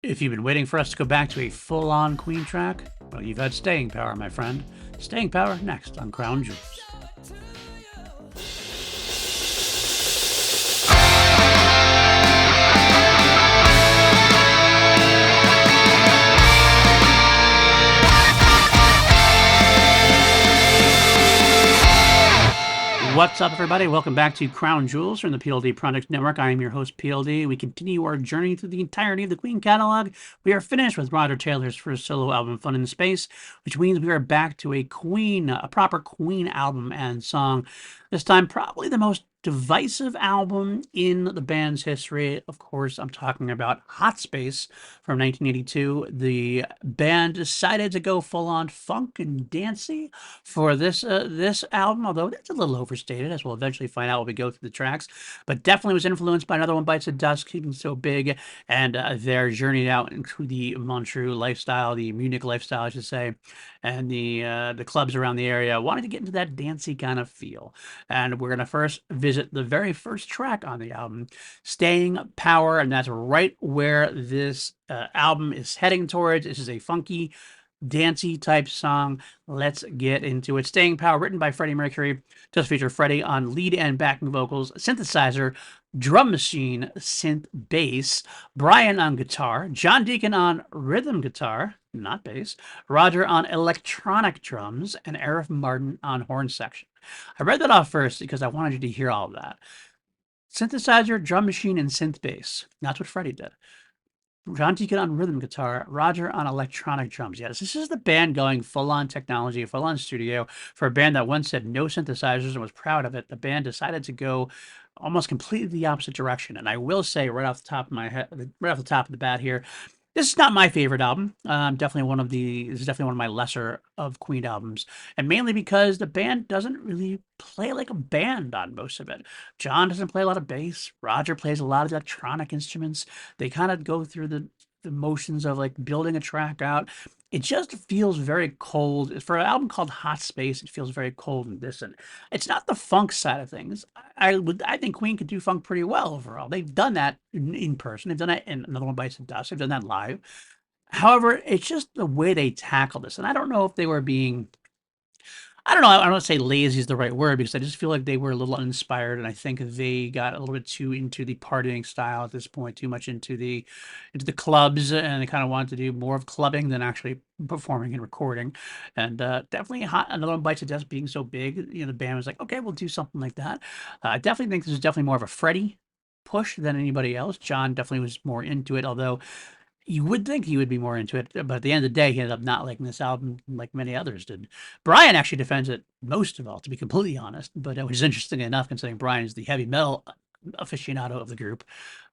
If you've been waiting for us to go back to a full-on Queen track, well, you've had staying power, my friend. Staying power next on Crown Jewels. What's up, everybody? Welcome back to Crown Jewels from the PLD Project Network. I am your host, PLD. We continue our journey through the entirety of the Queen catalog. We are finished with Roger Taylor's first solo album, Fun in Space, which means we are back to a proper Queen album and song. This time, probably the most divisive album in the band's history. Of course, I'm talking about Hot Space from 1982. The band decided to go full-on funk and dancey for this album, although that's a little overstated, as we'll eventually find out when we go through the tracks. But definitely was influenced by Another One Bites the Dust, keeping so big, and their journey out into the Montreux lifestyle, the Munich lifestyle, I should say, and the clubs around the area. Wanted to get into that dancey kind of feel, and we're gonna first visit the very first track on the album, "Staying Power," and that's right where this album is heading towards. This is a funky, dancey type song. Let's get into it. "Staying Power," written by Freddie Mercury, does feature Freddie on lead and backing vocals, synthesizer, drum machine, synth bass, Brian on guitar, John Deacon on rhythm guitar, not bass, Roger on electronic drums, and Eric Martin on horn section. I read that off first because I wanted you to hear all of that. Synthesizer, drum machine, and synth bass. That's what Freddie did. John Deacon on rhythm guitar, Roger on electronic drums. Yes, this is the band going full-on technology, full-on studio. For a band that once said no synthesizers and was proud of it, the band decided to go almost completely the opposite direction. And I will say right off the top of my head, right off the top of the bat here, this is not my favorite album. This is definitely one of my lesser of Queen albums, and mainly because the band doesn't really play like a band on most of it. John doesn't play a lot of bass. Roger plays a lot of electronic instruments. They kind of go through the motions of like building a track out. It just feels very cold. For an album called Hot Space, it feels very cold and distant. It's not the funk side of things. I think Queen could do funk pretty well overall. They've done that in person. They've done that in Another One Bites the Dust. They've done that live. However, it's just the way they tackle this. And I don't know if they were being, I don't know, I don't say lazy is the right word, because I just feel like they were a little uninspired, and I think they got a little bit too into the partying style at this point, too much into the clubs, and they kind of wanted to do more of clubbing than actually performing and recording. And definitely Another One Bites the Dust being so big, the band was like, okay, we'll do something like that. I definitely think this is definitely more of a Freddie push than anybody else. John definitely was more into it, although you would think he would be more into it, but at the end of the day, he ended up not liking this album like many others did. Brian actually defends it most of all, to be completely honest, but it was interesting enough considering Brian is the heavy metal aficionado of the group.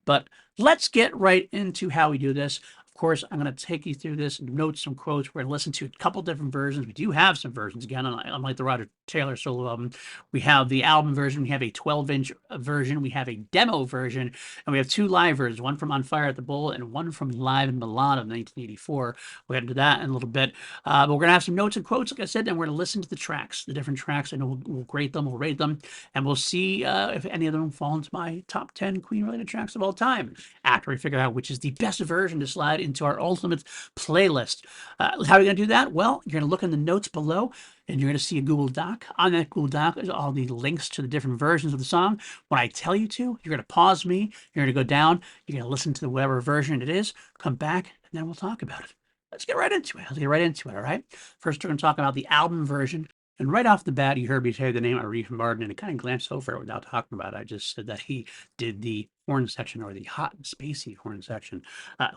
But let's get right into how we do this. Of course, I'm going to take you through this, notes, some quotes. We're going to listen to a couple different versions. We do have some versions, again, unlike the Roger Taylor solo album. We have the album version, we have a 12-inch version, we have a demo version, and we have two live versions, one from On Fire at the Bull and one from Live in Milan of 1984. We'll get into that in a little bit. But we're going to have some notes and quotes, like I said, and we're going to listen to the tracks, the different tracks, and we'll grade them, we'll rate them, and we'll see if any of them fall into my top 10 Queen-related tracks of all time, after we figure out which is the best version to slide into our ultimate playlist. How are we going to do that? Well, you're going to look in the notes below, and you're going to see a Google Doc. On that Google Doc is all the links to the different versions of the song. When I tell you to, you're going to pause me, you're going to go down, you're going to listen to whatever version it is, come back, and then we'll talk about it. Let's get right into it. All right? First, we're going to talk about the album version. And right off the bat, you heard me say the name Arif Martin, and I kind of glanced over it without talking about it. I just said that he did the horn section, or the hot and spacey horn section.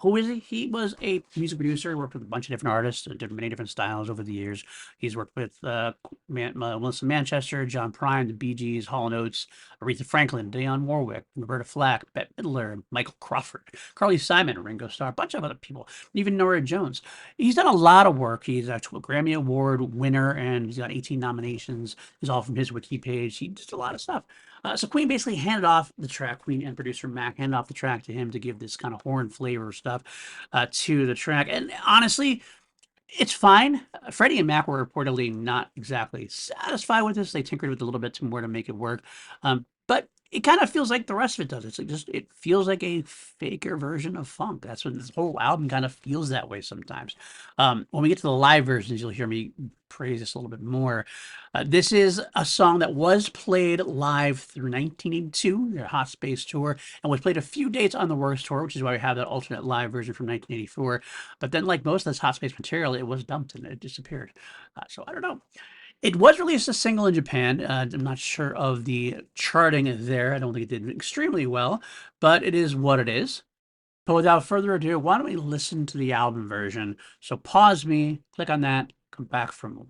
Who is he? He was a music producer, worked with a bunch of different artists, many different styles over the years. He's worked with Melissa Manchester, John Prine, the Bee Gees, Hall & Oates, Aretha Franklin, Dionne Warwick, Roberta Flack, Bette Midler, Michael Crawford, Carly Simon, Ringo Starr, a bunch of other people, even Nora Jones. He's done a lot of work. He's a Grammy Award winner, and he's got 18 nominations. It's all from his wiki page. He did a lot of stuff. So Queen basically handed off the track, Queen and producer Mac handed off the track to him to give this kind of horn flavor stuff to the track. And honestly, it's fine. Freddie and Mac were reportedly not exactly satisfied with this. They tinkered with it a little bit more to make it work. But it kind of feels like the rest of it does. It's like just it feels like a faker version of funk. That's what this whole album kind of feels that way sometimes. When we get to the live versions, you'll hear me praise this a little bit more. This is a song that was played live through 1982, their Hot Space tour, and was played a few dates on the Works tour, which is why we have that alternate live version from 1984. But then, like most of this Hot Space material, it was dumped and it disappeared. So I don't know. It was released as a single in Japan. I'm not sure of the charting there. I don't think it did extremely well, but it is what it is. But without further ado, why don't we listen to the album version? So pause me, click on that, come back for more.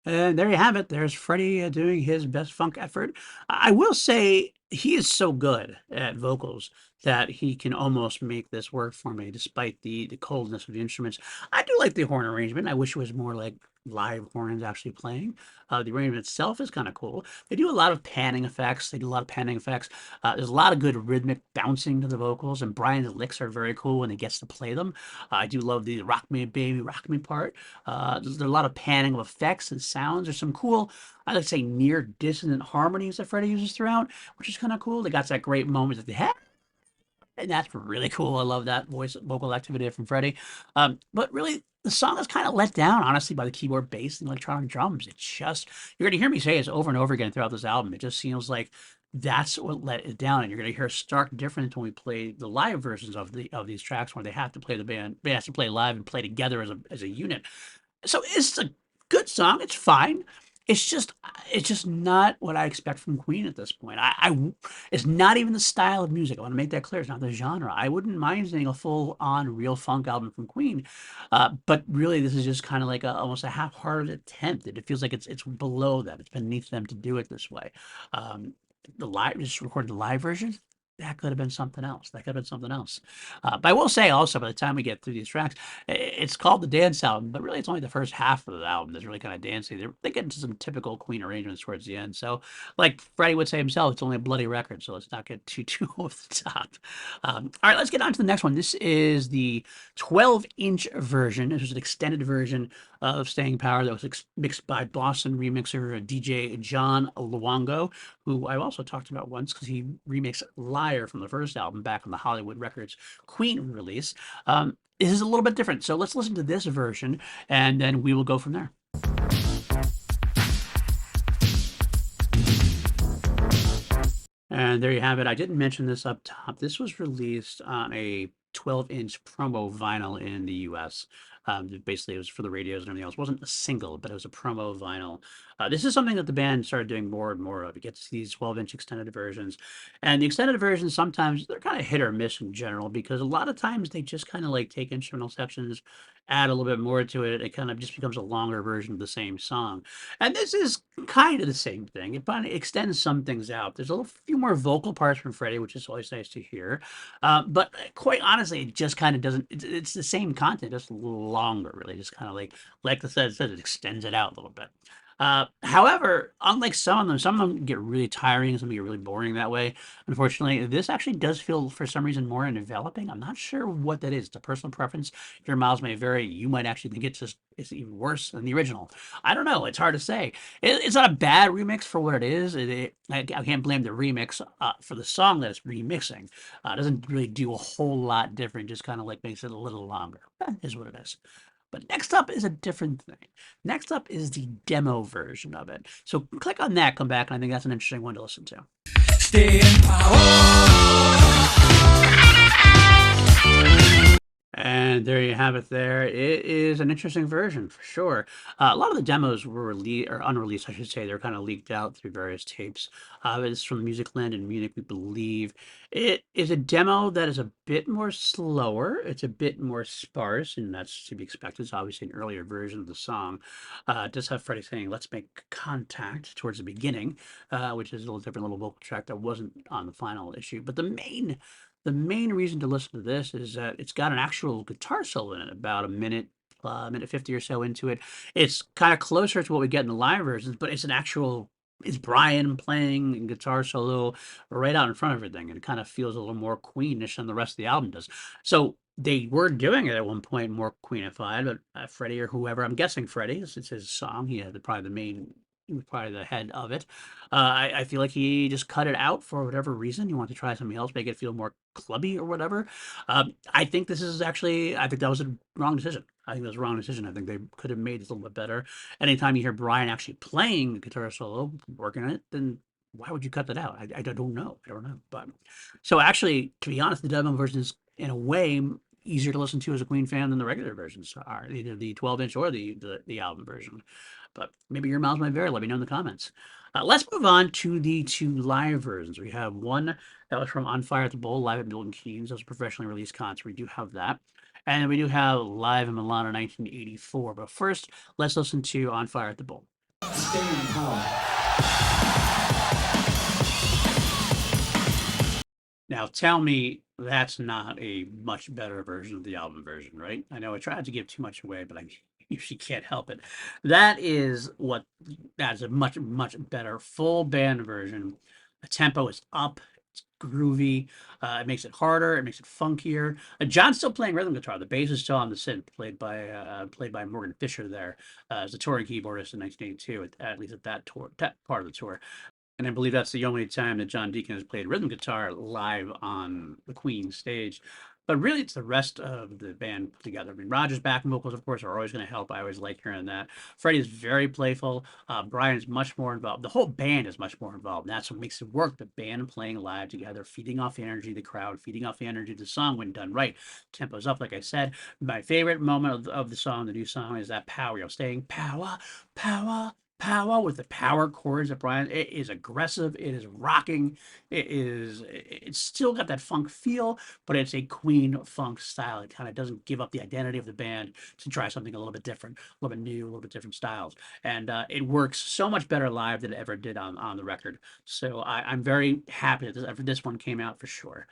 And there you have it. There's Freddie doing his best funk effort. I will say he is so good at vocals that he can almost make this work for me, despite the coldness of the instruments. I do like the horn arrangement. I wish it was more like live horns actually playing. The arrangement itself is kind of cool. They do a lot of panning effects. They do a lot of panning effects. There's a lot of good rhythmic bouncing to the vocals, and Brian's licks are very cool when he gets to play them. I do love the "Rock Me Baby, Rock Me" part. There's a lot of panning of effects and sounds. There's some cool, I like to say, near dissonant harmonies that Freddie uses throughout, which is kind of cool. They got that great moment at the head, and that's really cool. I love that vocal activity from Freddie. But really, the song is kind of let down, honestly, by the keyboard, bass, and electronic drums. It's just, you're going to hear me say this over and over again throughout this album. It just seems like that's what let it down. And you're going to hear a stark difference when we play the live versions of these tracks, where they have to play the band, they have to play live and play together as a unit. So it's a good song. It's fine. It's just not what I expect from Queen at this point. It's not even the style of music. I want to make that clear. It's not the genre. I wouldn't mind seeing a full-on real funk album from Queen, but really, this is just kind of like almost a half-hearted attempt. It feels like it's below them. It's beneath them to do it this way. The live, just recording the live version, that could have been something else. That could have been something else. But I will say also, by the time we get through these tracks, it's called the dance album, but really it's only the first half of the album that's really kind of dancey. They get into some typical Queen arrangements towards the end. So, like Freddie would say himself, it's only a bloody record, so let's not get too off the top. All right, let's get on to the next one. This is the 12-inch version. This was an extended version of Staying Power that was mixed by Boston remixer DJ John Luongo, who I also talked about once because he remixed Liar from the first album back on the Hollywood Records Queen release. This is a little bit different. So let's listen to this version and then we will go from there. And there you have it. I didn't mention this up top. This was released on a 12-inch promo vinyl in the US. Basically, it was for the radios and everything else. It wasn't a single, but it was a promo vinyl. This is something that the band started doing more and more of. You get these 12-inch extended versions. And the extended versions, sometimes they're kind of hit or miss in general, because a lot of times they just kind of like take instrumental sections, add a little bit more to it. It kind of just becomes a longer version of the same song. And this is kind of the same thing. It kind of extends some things out. There's a few more vocal parts from Freddie, which is always nice to hear. But quite honestly, it just kind of doesn't. It's the same content, just a little longer, really. Just kind of like the said, it extends it out a little bit. However, unlike some of them get really tiring, some get really boring that way. Unfortunately, this actually does feel, for some reason, more enveloping. I'm not sure what that is. It's a personal preference. Your miles may vary. You might actually think it's even worse than the original. I don't know. It's hard to say. It's not a bad remix for what it is. I can't blame the remix for the song that it's remixing. It doesn't really do a whole lot different. Just kind of like makes it a little longer. That is what it is. But next up is a different thing. Next up is the demo version of it. So click on that, come back, and I think that's an interesting one to listen to. Stay in power. And there you have it there. It is an interesting version for sure. A lot of the demos were released, or unreleased, I should say. They're kind of leaked out through various tapes. It's from Musicland in Munich, we believe. It is a demo that is a bit more slower. It's a bit more sparse, and that's to be expected. It's obviously an earlier version of the song. It does have Freddie saying, "Let's make contact" towards the beginning, which is a little different little vocal track that wasn't on the final issue. But the main reason to listen to this is that it's got an actual guitar solo in it, about a minute, minute 50 or so into it. It's kind of closer to what we get in the live versions, but it's Brian playing and guitar solo right out in front of everything, and it kind of feels a little more Queenish than the rest of the album does. So They were doing it at one point more Queenified, but Freddie or whoever, I'm guessing Freddie, it's his song. He had probably the main, he was probably the head of it. I feel like he just cut it out for whatever reason. He wanted to try something else, make it feel more clubby or whatever. I think this is actually, I think that was a wrong decision. I think that was a wrong decision. I think they could have made this a little bit better. Anytime you hear Brian actually playing the guitar solo, working on it, then why would you cut that out? I don't know. I don't know. But so actually, to be honest, the demo version is in a way easier to listen to as a Queen fan than the regular versions are, either the 12-inch or the album version. But maybe your miles might vary. Let me know in the comments. Let's move on to the two live versions. We have one that was from On Fire at the Bowl, live at Milton Keynes. That was a professionally released concert. We do have that. And we do have Live in Milan 1984. But first, let's listen to On Fire at the Bowl. Staying home. Now tell me that's not a much better version of the album version, right? I know I tried to give too much away, but I usually can't help it. That's a much, much better full band version. The tempo is up, it's groovy, it makes it harder, it makes it funkier. John's still playing rhythm guitar. The bass is still on the synth, played by Morgan Fisher there as a touring keyboardist in 1982, at least at that tour, that part of the tour. And I believe that's the only time that John Deacon has played rhythm guitar live on the Queen stage. But really, it's the rest of the band put together. I mean, Roger's backing vocals, of course, are always going to help. I always like hearing that. Freddie is very playful. Brian is much more involved. The whole band is much more involved. And that's what makes it work. The band playing live together, feeding off the energy of the crowd, feeding off the energy of the song when done right. Tempo's up, like I said. My favorite moment of the song, the new song, is that power. Staying power, power, power with the power chords that Brian. It is aggressive. It is rocking. It's still got that funk feel, but it's a Queen funk style. It kind of doesn't give up the identity of the band to try something a little bit different, a little bit new, a little bit different styles. And it works so much better live than it ever did on the record. So I'm very happy that this one came out for sure.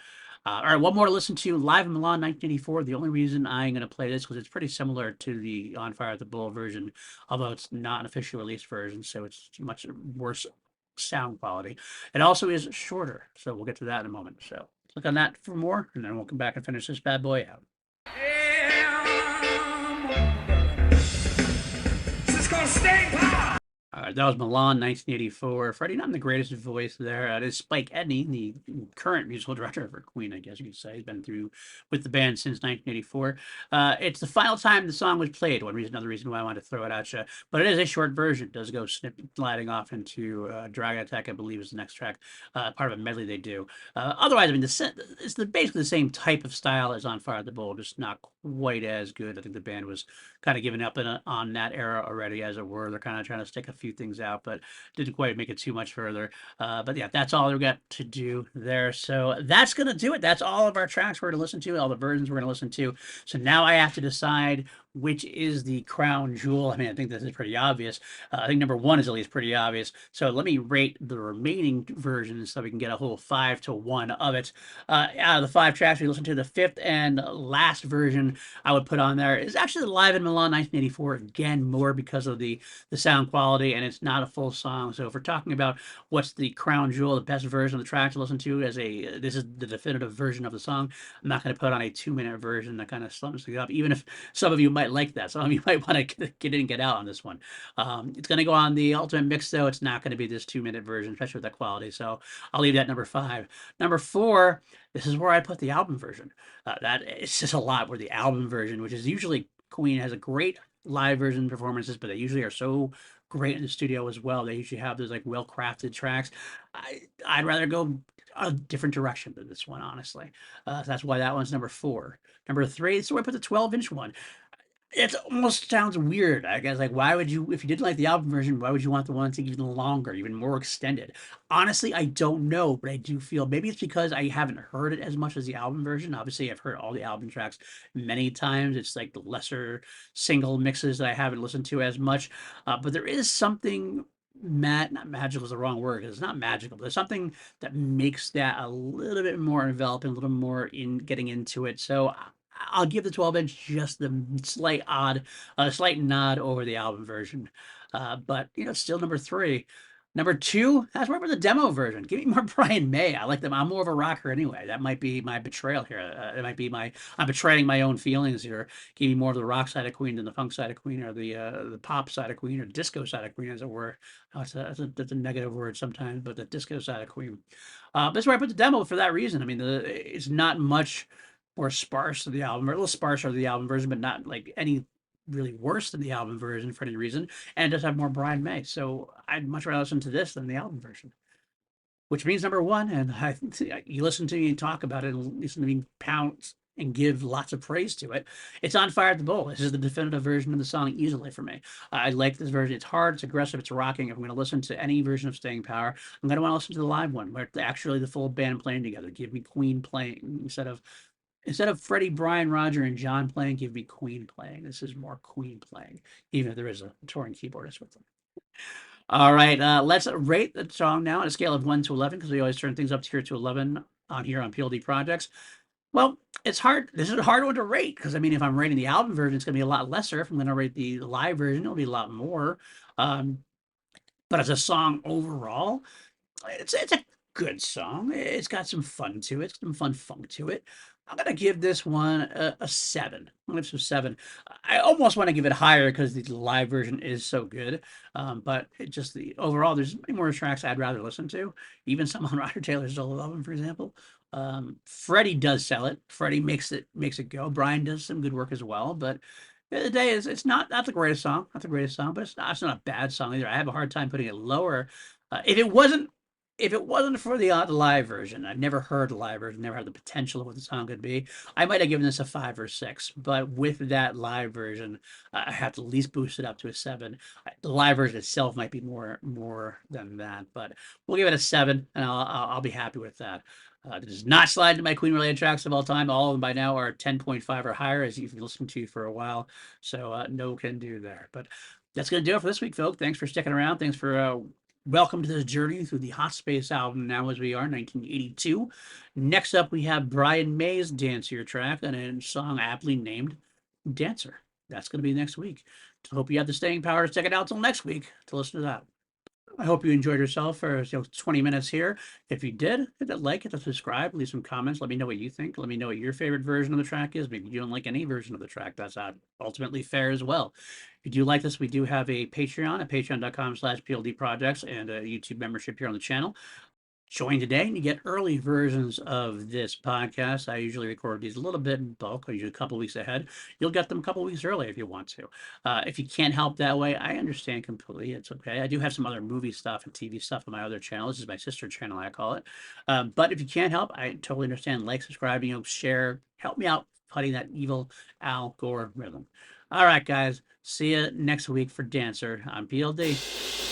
All right, one more to listen to. Live in Milan 1984. The only reason I'm going to play this because it's pretty similar to the On Fire at the Bull version, although it's not an officially released version, so it's much worse sound quality. It also is shorter, so we'll get to that in a moment. So click on that for more, and then we'll come back and finish this bad boy out. This is called Staying Power. That was Milan, 1984. Freddie, not in the greatest voice there. It is Spike Edney, the current musical director for Queen, I guess you could say. He's been through with the band since 1984. It's the final time the song was played. Another reason why I wanted to throw it at you. But it is a short version. It does go sliding off into Dragon Attack, I believe, is the next track. Part of a medley they do. Otherwise, I mean, it's basically the same type of style as On Fire at the Bowl, just not quite as good. I think the band was kind of giving up on that era already, as it were. They're kind of trying to stick a few things out, but didn't quite make it too much further. But yeah, that's all we've got to do there. So that's going to do it. That's all of our tracks we're going to listen to, all the versions we're going to listen to. So now I have to decide which is the crown jewel. I mean, I think this is pretty obvious. I think number one is at least pretty obvious. So let me rate the remaining versions so we can get a whole 5-1 of it. Out of the 5 tracks we listened to, the fifth and last version I would put on there is actually Live in Milan 1984. Again, more because of the sound quality, and it's not a full song. So if we're talking about what's the crown jewel, the best version of the track to listen to, this is the definitive version of the song. I'm not going to put on a 2-minute version that kind of slumps it up, even if some of you might like that. Some of you might want to get in and get out on this one. It's going to go on the ultimate mix, though. It's not going to be this 2-minute version, especially with that quality. So I'll leave that number 5. Number 4, this is where I put the album version. That it's just a lot where the album version, which is usually Queen has a great live version performances, but they usually are so great in the studio as well. They usually have those like well-crafted tracks. I'd rather go a different direction than this one, honestly. So that's why that one's number 4. Number 3, this is where I put the 12-inch one. It almost sounds weird, I guess. Like, why would you, if you didn't like the album version, why would you want the one that's even longer, even more extended? Honestly, I don't know, but I do feel maybe it's because I haven't heard it as much as the album version. Obviously, I've heard all the album tracks many times. It's like the lesser single mixes that I haven't listened to as much. But there is something not magical is the wrong word because it's not magical, but there's something that makes that a little bit more enveloping, a little more in getting into it. So I'll give the 12-inch just the slight nod over the album version. But still number 3. Number two, that's more for the demo version. Give me more Brian May. I like them. I'm more of a rocker anyway. That might be my betrayal here. It might be I'm betraying my own feelings here. Give me more of the rock side of Queen than the funk side of Queen, or the pop side of Queen, or disco side of Queen, as it were. That's a negative word sometimes, but the disco side of Queen. That's where I put the demo for that reason. I mean, it's not much more sparse than the album, or a little sparser than the album version, but not like any really worse than the album version for any reason, and it does have more Brian May. So I'd much rather listen to this than the album version, which means number one. And you listen to me talk about it and listen to me pounce and give lots of praise to it. It's On Fire at the Bowl. This is the definitive version of the song easily for me. I like this version. It's hard, it's aggressive, it's rocking. If I'm going to listen to any version of Staying Power, I'm going to want to listen to the live one where it's actually the full band playing together. Give me Queen playing instead of Freddie, Brian, Roger, and John playing, give me Queen playing. This is more Queen playing, even if there is a touring keyboardist with them. All right, let's rate the song now on a scale of 1 to 11, because we always turn things up here to 11 on here on PLD Projects. Well, it's hard. This is a hard one to rate because, I mean, if I'm rating the album version, it's going to be a lot lesser. If I'm going to rate the live version, it'll be a lot more. Um, but as a song overall, it's a good song. It's got some fun to it, some fun funk to it. I'm gonna give this one a 7. I'm gonna give some 7. I almost want to give it higher because the live version is so good. But it just the overall, there's many more tracks I'd rather listen to. Even some on Roger Taylor's solo album, for example. Freddie does sell it. Freddie makes it go. Brian does some good work as well. But at the end of the day, it's not the greatest song. Not the greatest song, but it's not a bad song either. I have a hard time putting it lower. If it wasn't for the live version, I've never heard the live version, never had the potential of what the song could be. I might have given this a 5 or 6, but with that live version, I have to at least boost it up to a 7. The live version itself might be more than that, but we'll give it a 7, and I'll be happy with that. It does not slide into my Queen related tracks of all time. All of them by now are 10.5 or higher, as you've listened to for a while. So no can do there. But that's going to do it for this week, folks. Thanks for sticking around. Thanks for welcome to this journey through the Hot Space album, now as we are, 1982. Next up, we have Brian May's Dancier track and a song aptly named Dancer. That's going to be next week. Hope you have the staying power to stick it out till next week to listen to that. I hope you enjoyed yourself for 20 minutes here. If you did, hit that like, hit the subscribe, leave some comments. Let me know what you think. Let me know what your favorite version of the track is. Maybe you don't like any version of the track. That's ultimately fair as well. If you do like this, we do have a Patreon at patreon.com/PLD Projects and a YouTube membership here on the channel. Join today and you get early versions of this podcast. I usually record these a little bit in bulk, usually a couple weeks ahead. You'll get them a couple weeks early if you want to. If you can't help that way, I understand completely. It's okay. I do have some other movie stuff and TV stuff on my other channel. This is my sister channel, I call it. But if you can't help, I totally understand. Like, subscribe, share. Help me out fighting that evil Al Gore rhythm. All right, guys. See you next week for Dancer on PLD.